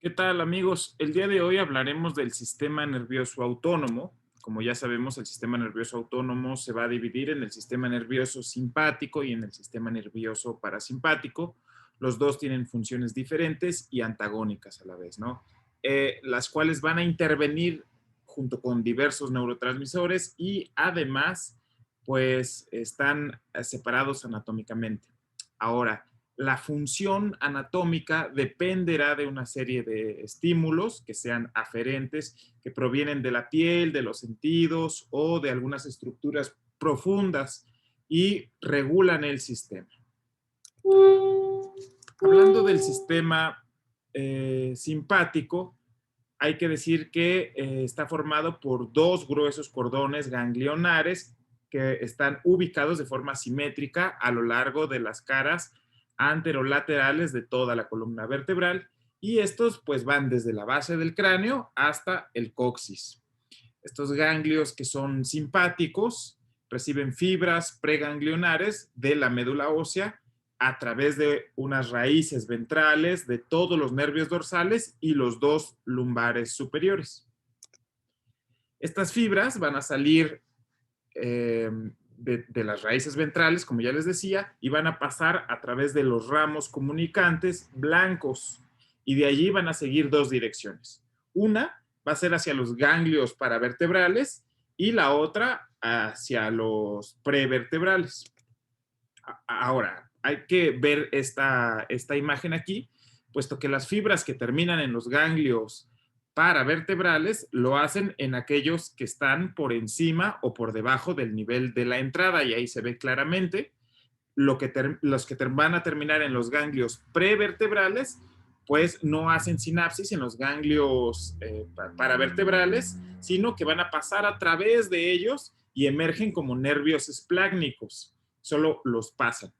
¿Qué tal, amigos? El día de hoy hablaremos del sistema nervioso autónomo. Como ya sabemos, el sistema nervioso autónomo se va a dividir en el sistema nervioso simpático y en el sistema nervioso parasimpático. Los dos tienen funciones diferentes y antagónicas a la vez, ¿no? Las cuales van a intervenir junto con diversos neurotransmisores y además, pues, están separados anatómicamente. Ahora, la función anatómica dependerá de una serie de estímulos que sean aferentes, que provienen de la piel, de los sentidos o de algunas estructuras profundas y regulan el sistema. Hablando del sistema simpático, hay que decir que está formado por dos gruesos cordones ganglionares que están ubicados de forma simétrica a lo largo de las caras anterolaterales de toda la columna vertebral y estos pues van desde la base del cráneo hasta el coxis. Estos ganglios que son simpáticos reciben fibras preganglionares de la médula ósea a través de unas raíces ventrales de todos los nervios dorsales y los dos lumbares superiores. Estas fibras van a salir de las raíces ventrales, como ya les decía, y van a pasar a través de los ramos comunicantes blancos. Y de allí van a seguir dos direcciones. Una va a ser hacia los ganglios paravertebrales y la otra hacia los prevertebrales. Ahora, hay que ver esta imagen aquí, puesto que las fibras que terminan en los ganglios paravertebrales lo hacen en aquellos que están por encima o por debajo del nivel de la entrada, y ahí se ve claramente. Los que van a terminar en los ganglios prevertebrales, pues no hacen sinapsis en los ganglios paravertebrales, sino que van a pasar a través de ellos y emergen como nervios esplácnicos. Solo los pasan.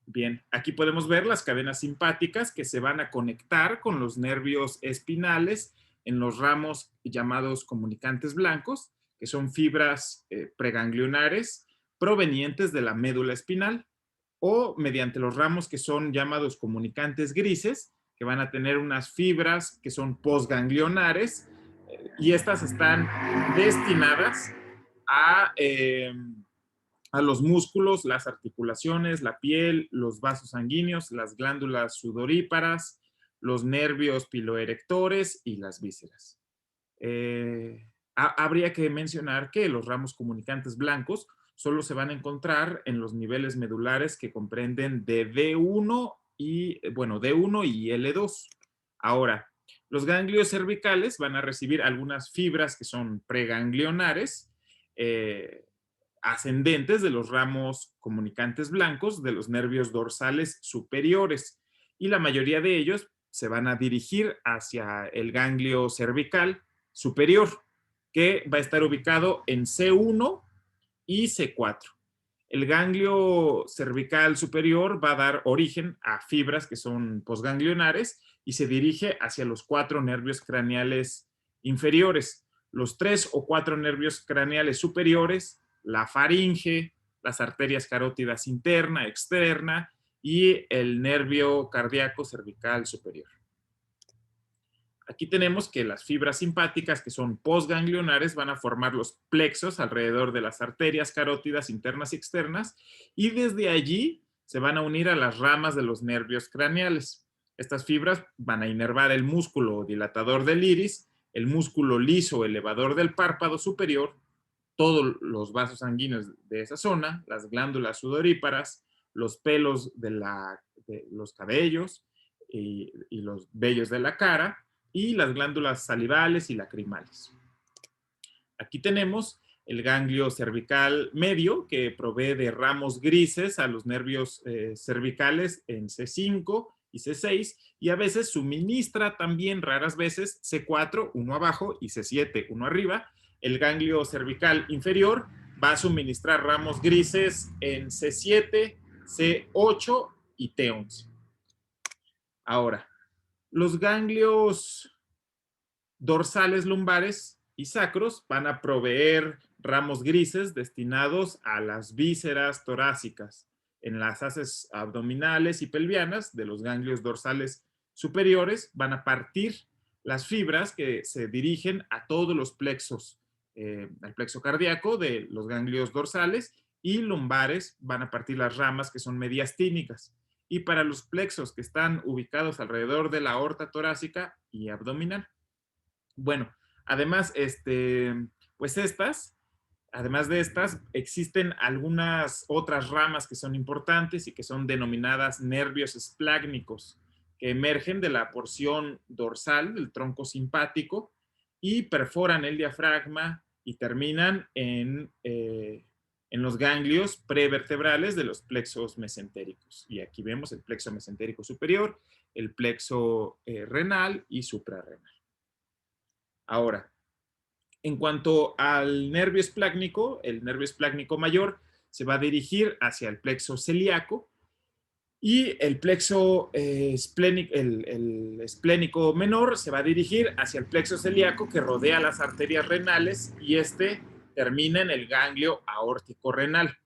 Bien, aquí podemos ver las cadenas simpáticas que se van a conectar con los nervios espinales en los ramos llamados comunicantes blancos, que son fibras preganglionares provenientes de la médula espinal, o mediante los ramos que son llamados comunicantes grises, que van a tener unas fibras que son posganglionares, y estas están destinadas a los músculos, las articulaciones, la piel, los vasos sanguíneos, las glándulas sudoríparas, los nervios piloerectores y las vísceras. Habría que mencionar que los ramos comunicantes blancos solo se van a encontrar en los niveles medulares que comprenden de D1 D1 y L2. Ahora, los ganglios cervicales van a recibir algunas fibras que son preganglionares, ascendentes de los ramos comunicantes blancos de los nervios dorsales superiores, y la mayoría de ellos se van a dirigir hacia el ganglio cervical superior, que va a estar ubicado en C1 y C4. El ganglio cervical superior va a dar origen a fibras que son posganglionares y se dirige hacia los cuatro nervios craneales inferiores. Los tres o cuatro nervios craneales superiores, la faringe, las arterias carótidas interna, externa y el nervio cardíaco cervical superior. Aquí tenemos que las fibras simpáticas, que son posganglionares, van a formar los plexos alrededor de las arterias carótidas internas y externas, y desde allí se van a unir a las ramas de los nervios craneales. Estas fibras van a inervar el músculo dilatador del iris, el músculo liso elevador del párpado superior, todos los vasos sanguíneos de esa zona, las glándulas sudoríparas, los pelos de los cabellos y los vellos de la cara, y las glándulas salivales y lacrimales. Aquí tenemos el ganglio cervical medio, que provee de ramos grises a los nervios cervicales en C5 y C6, y a veces suministra también, raras veces, C4, uno abajo, y C7, uno arriba. El ganglio cervical inferior va a suministrar ramos grises en C7, C8 y T11. Ahora, los ganglios dorsales lumbares y sacros van a proveer ramos grises destinados a las vísceras torácicas en las haces abdominales y pelvianas de los ganglios dorsales superiores van a partir las fibras que se dirigen a todos los plexos, al plexo cardíaco de los ganglios dorsales, y lumbares van a partir las ramas que son mediastínicas. Y para los plexos que están ubicados alrededor de la aorta torácica y abdominal. Bueno, además, pues además de estas, existen algunas otras ramas que son importantes y que son denominadas nervios esplácnicos, que emergen de la porción dorsal del tronco simpático y perforan el diafragma y terminan en los ganglios prevertebrales de los plexos mesentéricos. Y aquí vemos el plexo mesentérico superior, el plexo renal y suprarrenal. Ahora, en cuanto al nervio esplácnico, el nervio esplácnico mayor se va a dirigir hacia el plexo celíaco y el plexo el esplénico menor se va a dirigir hacia el plexo celíaco que rodea las arterias renales y termina en el ganglio aórtico renal.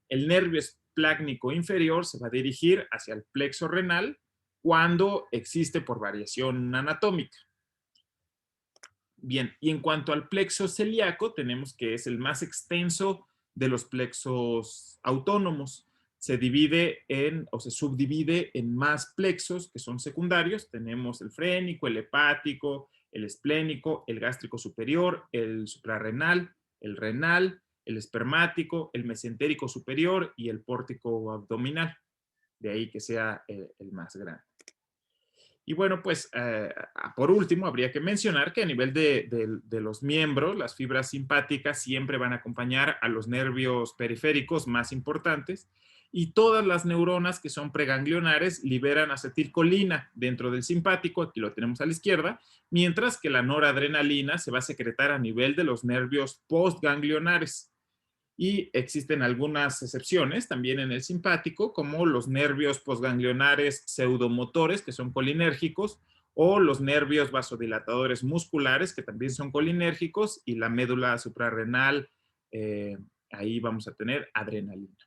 El nervio esplácnico inferior se va a dirigir hacia el plexo renal cuando existe por variación anatómica. Bien, y en cuanto al plexo celíaco, tenemos que es el más extenso de los plexos autónomos. Se divide o se subdivide en más plexos que son secundarios. Tenemos el frénico, el hepático, el esplénico, el gástrico superior, el suprarrenal, el renal, el espermático, el mesentérico superior y el pórtico abdominal. De ahí que sea el más grande. Y bueno, pues por último, habría que mencionar que a nivel de los miembros, las fibras simpáticas siempre van a acompañar a los nervios periféricos más importantes y todas las neuronas que son preganglionares liberan acetilcolina dentro del simpático, aquí lo tenemos a la izquierda, mientras que la noradrenalina se va a secretar a nivel de los nervios postganglionares. Y existen algunas excepciones también en el simpático, como los nervios postganglionares pseudomotores, que son colinérgicos, o los nervios vasodilatadores musculares, que también son colinérgicos, y la médula suprarrenal, ahí vamos a tener adrenalina.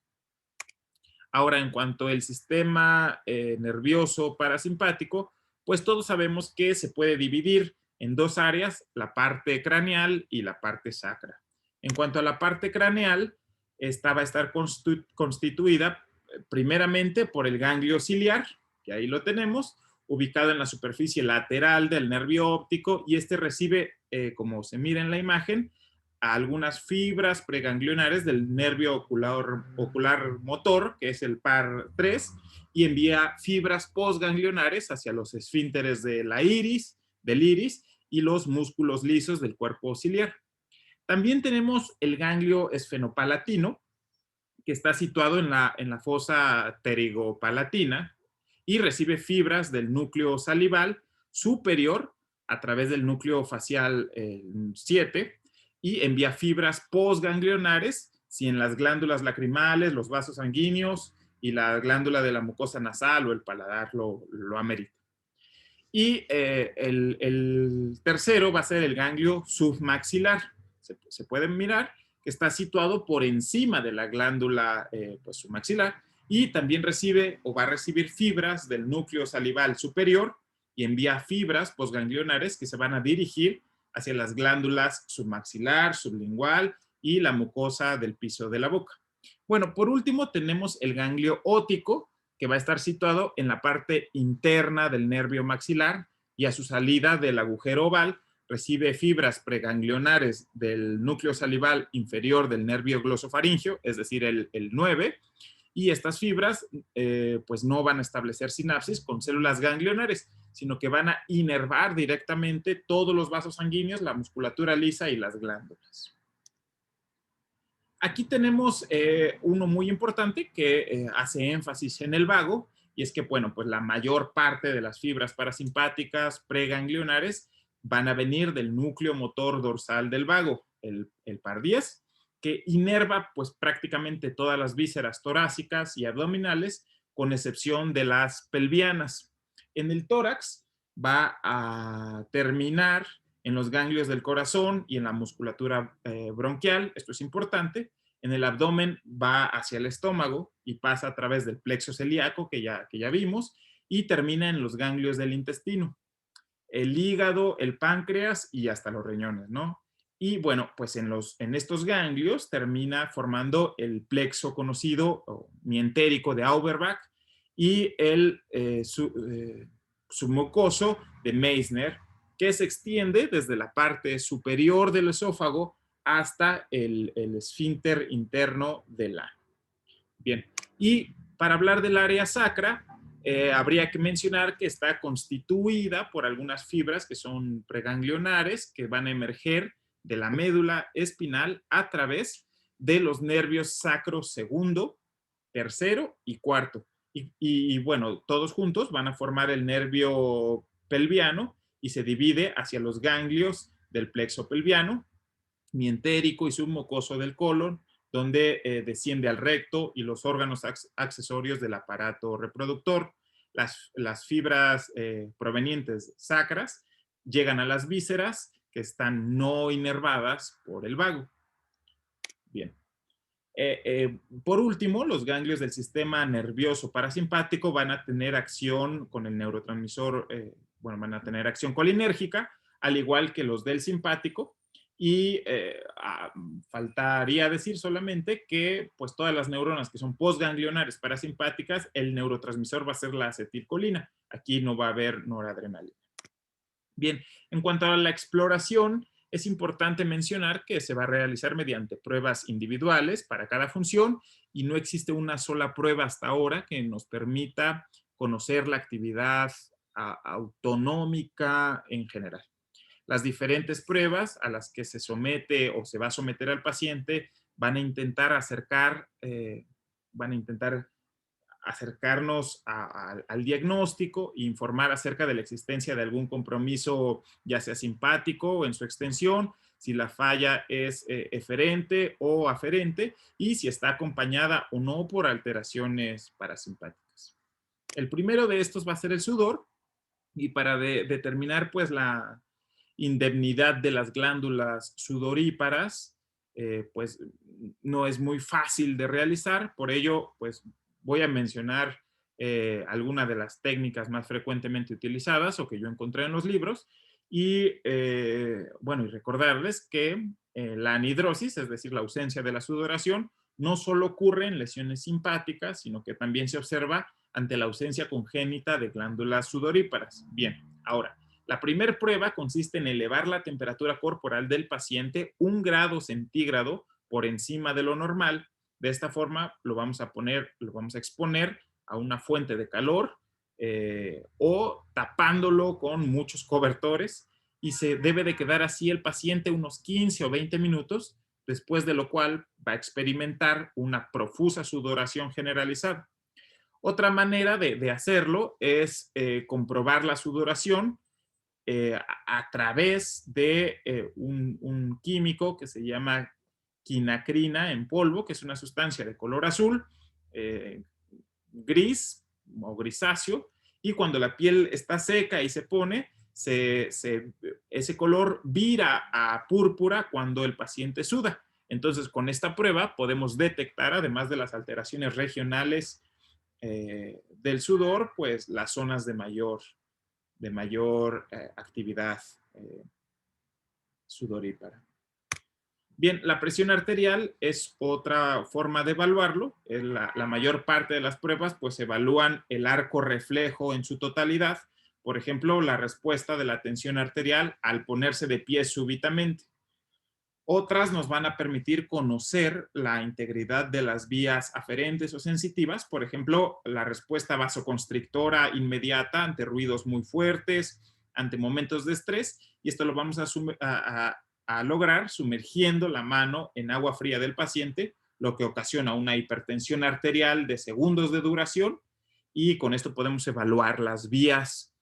Ahora, en cuanto al sistema nervioso parasimpático, pues todos sabemos que se puede dividir en dos áreas, la parte craneal y la parte sacra. En cuanto a la parte craneal, esta va a estar constituida primeramente por el ganglio ciliar, que ahí lo tenemos, ubicado en la superficie lateral del nervio óptico, y este recibe, como se mira en la imagen, algunas fibras preganglionares del nervio ocular motor, que es el par 3, y envía fibras postganglionares hacia los esfínteres del iris y los músculos lisos del cuerpo ciliar. También tenemos el ganglio esfenopalatino, que está situado en la fosa pterigopalatina y recibe fibras del núcleo salival superior a través del núcleo facial 7 y envía fibras postganglionares si en las glándulas lacrimales, los vasos sanguíneos y la glándula de la mucosa nasal o el paladar lo amerita. Y el tercero va a ser el ganglio submaxilar. Se pueden mirar que está situado por encima de la glándula pues, submaxilar y también recibe o va a recibir fibras del núcleo salival superior y envía fibras postganglionares que se van a dirigir hacia las glándulas submaxilar, sublingual y la mucosa del piso de la boca. Bueno, por último tenemos el ganglio óptico, que va a estar situado en la parte interna del nervio maxilar y a su salida del agujero oval recibe fibras preganglionares del núcleo salival inferior del nervio glosofaringeo, es decir, el 9, y estas fibras pues no van a establecer sinapsis con células ganglionares, sino que van a inervar directamente todos los vasos sanguíneos, la musculatura lisa y las glándulas. Aquí tenemos uno muy importante que hace énfasis en el vago, y es que, bueno, pues la mayor parte de las fibras parasimpáticas preganglionares van a venir del núcleo motor dorsal del vago, el par 10, que inerva pues prácticamente todas las vísceras torácicas y abdominales, con excepción de las pelvianas. En el tórax va a terminar en los ganglios del corazón y en la musculatura bronquial, esto es importante. En el abdomen va hacia el estómago y pasa a través del plexo celíaco que ya vimos, y termina en los ganglios del intestino, el hígado, el páncreas y hasta los riñones, ¿no? Y bueno, pues en estos ganglios termina formando el plexo conocido o mientérico de Auerbach y el submucoso de Meissner, que se extiende desde la parte superior del esófago hasta el esfínter interno del ano. Bien, y para hablar del área sacra, habría que mencionar que está constituida por algunas fibras que son preganglionares que van a emerger de la médula espinal a través de los nervios sacro segundo, tercero y cuarto. Bueno, todos juntos van a formar el nervio pelviano y se divide hacia los ganglios del plexo pelviano, mientérico y submucoso del colon, donde desciende al recto y los órganos accesorios del aparato reproductor. Las fibras provenientes sacras llegan a las vísceras que están no inervadas por el vago. Bien. Por último, los ganglios del sistema nervioso parasimpático van a tener acción con el neurotransmisor, bueno, van a tener acción colinérgica, al igual que los del simpático, y faltaría decir solamente que pues todas las neuronas que son postganglionares parasimpáticas, el neurotransmisor va a ser la acetilcolina. Aquí no va a haber noradrenalina. Bien, en cuanto a la exploración, es importante mencionar que se va a realizar mediante pruebas individuales para cada función y no existe una sola prueba hasta ahora que nos permita conocer la actividad autonómica en general. Las diferentes pruebas a las que se somete o se va a someter al paciente van a intentar acercarnos al diagnóstico e informar acerca de la existencia de algún compromiso, ya sea simpático o en su extensión, si la falla es eferente o aferente y si está acompañada o no por alteraciones parasimpáticas. El primero de estos va a ser el sudor y para determinar pues la indemnidad de las glándulas sudoríparas, pues no es muy fácil de realizar, por ello pues voy a mencionar algunas de las técnicas más frecuentemente utilizadas o que yo encontré en los libros y bueno, y recordarles que la anhidrosis, es decir, la ausencia de la sudoración, no solo ocurre en lesiones simpáticas, sino que también se observa ante la ausencia congénita de glándulas sudoríparas. Bien, ahora, la primera prueba consiste en elevar la temperatura corporal del paciente 1 grado centígrado por encima de lo normal. De esta forma lo vamos a exponer a una fuente de calor o tapándolo con muchos cobertores y se debe de quedar así el paciente unos 15 o 20 minutos, después de lo cual va a experimentar una profusa sudoración generalizada. Otra manera de hacerlo es comprobar la sudoración a través de un químico que se llama quinacrina en polvo, que es una sustancia de color azul, gris o grisáceo, y cuando la piel está seca y se pone, ese color vira a púrpura cuando el paciente suda. Entonces, con esta prueba podemos detectar, además de las alteraciones regionales del sudor, pues las zonas de mayor actividad sudorípara. Bien, la presión arterial es otra forma de evaluarlo. La mayor parte de las pruebas pues evalúan el arco reflejo en su totalidad. Por ejemplo, la respuesta de la tensión arterial al ponerse de pie súbitamente. Otras nos van a permitir conocer la integridad de las vías aferentes o sensitivas. Por ejemplo, la respuesta vasoconstrictora inmediata ante ruidos muy fuertes, ante momentos de estrés. Y esto lo vamos a lograr sumergiendo la mano en agua fría del paciente, lo que ocasiona una hipertensión arterial de segundos de duración. Y con esto podemos evaluar las vías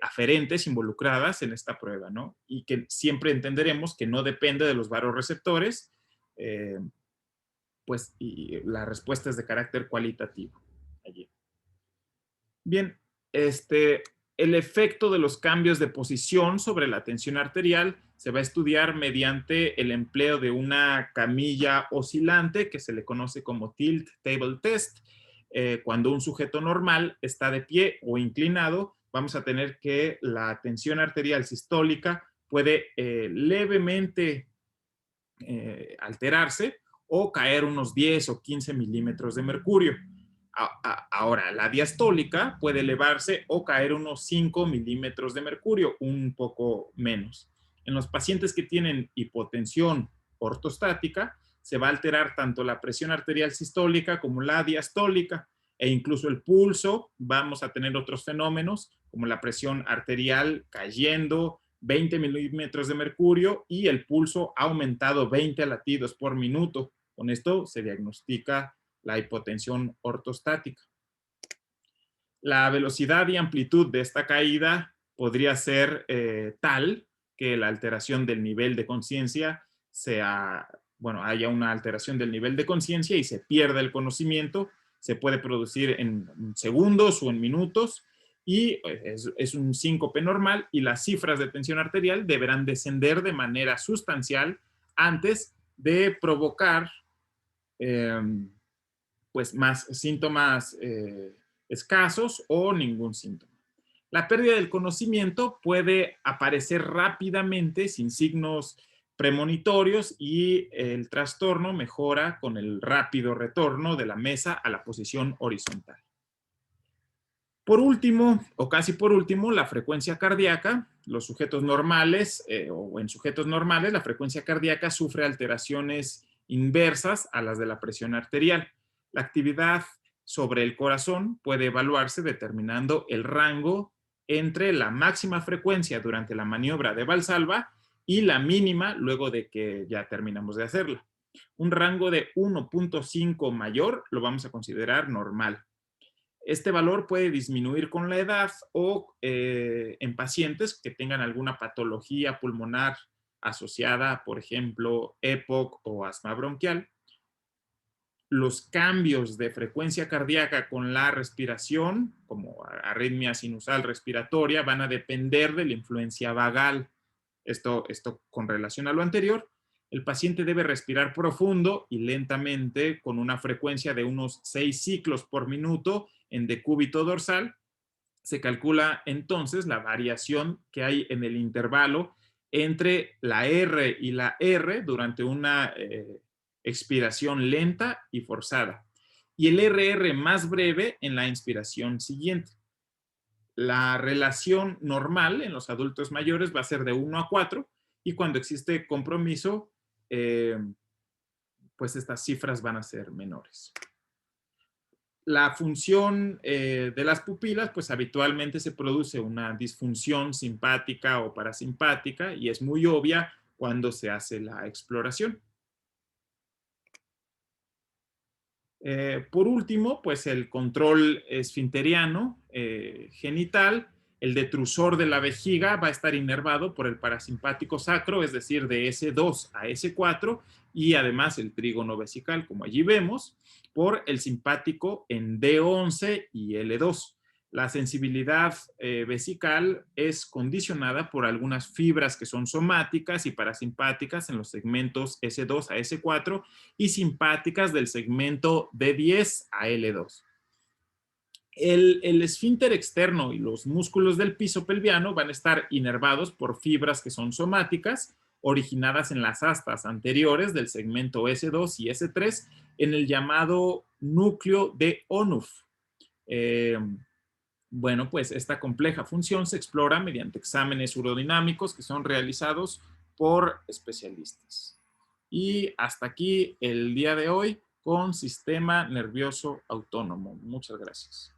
aferentes involucradas en esta prueba, ¿no? Y que siempre entenderemos que no depende de los vasoreceptores, pues y la respuesta es de carácter cualitativo. Allí. Bien, el efecto de los cambios de posición sobre la tensión arterial se va a estudiar mediante el empleo de una camilla oscilante que se le conoce como Tilt Table Test. cuando un sujeto normal está de pie o inclinado, vamos a tener que la tensión arterial sistólica puede levemente alterarse o caer unos 10 o 15 milímetros de mercurio. Ahora, la diastólica puede elevarse o caer unos 5 milímetros de mercurio, un poco menos. En los pacientes que tienen hipotensión ortostática, se va a alterar tanto la presión arterial sistólica como la diastólica e incluso el pulso. Vamos a tener otros fenómenos como la presión arterial cayendo 20 milímetros de mercurio y el pulso ha aumentado 20 latidos por minuto. Con esto se diagnostica la hipotensión ortostática. La velocidad y amplitud de esta caída podría ser tal que la alteración del nivel de conciencia sea, bueno, haya una alteración del nivel de conciencia y se pierda el conocimiento. Se puede producir en segundos o en minutos y es un síncope normal y las cifras de tensión arterial deberán descender de manera sustancial antes de provocar pues más síntomas escasos o ningún síntoma. La pérdida del conocimiento puede aparecer rápidamente sin signos premonitorios y el trastorno mejora con el rápido retorno de la mesa a la posición horizontal. Por último, o casi por último, la frecuencia cardíaca. Los sujetos normales o en sujetos normales, la frecuencia cardíaca sufre alteraciones inversas a las de la presión arterial. La actividad sobre el corazón puede evaluarse determinando el rango entre la máxima frecuencia durante la maniobra de Valsalva y la mínima luego de que ya terminamos de hacerla. Un rango de 1.5 mayor lo vamos a considerar normal. Este valor puede disminuir con la edad o en pacientes que tengan alguna patología pulmonar asociada, por ejemplo, EPOC o asma bronquial. Los cambios de frecuencia cardíaca con la respiración, como arritmia sinusal respiratoria, van a depender de la influencia vagal. Esto con relación a lo anterior. El paciente debe respirar profundo y lentamente con una frecuencia de unos 6 ciclos por minuto en decúbito dorsal. Se calcula entonces la variación que hay en el intervalo entre la R y la R durante una expiración lenta y forzada. Y el RR más breve en la inspiración siguiente. La relación normal en los adultos mayores va a ser de 1 a 4 y cuando existe compromiso, pues estas cifras van a ser menores. La función de las pupilas, pues habitualmente se produce una disfunción simpática o parasimpática y es muy obvia cuando se hace la exploración. Por último, pues el control esfinteriano genital, el detrusor de la vejiga va a estar inervado por el parasimpático sacro, es decir, de S2 a S4, y además el trígono vesical, como allí vemos, por el simpático en D11 y L2. La sensibilidad vesical es condicionada por algunas fibras que son somáticas y parasimpáticas en los segmentos S2 a S4 y simpáticas del segmento D10 a L2. El esfínter externo y los músculos del piso pelviano van a estar inervados por fibras que son somáticas, originadas en las astas anteriores del segmento S2 y S3 en el llamado núcleo de Onuf. Bueno, pues esta compleja función se explora mediante exámenes urodinámicos que son realizados por especialistas. Y hasta aquí el día de hoy con sistema nervioso autónomo. Muchas gracias.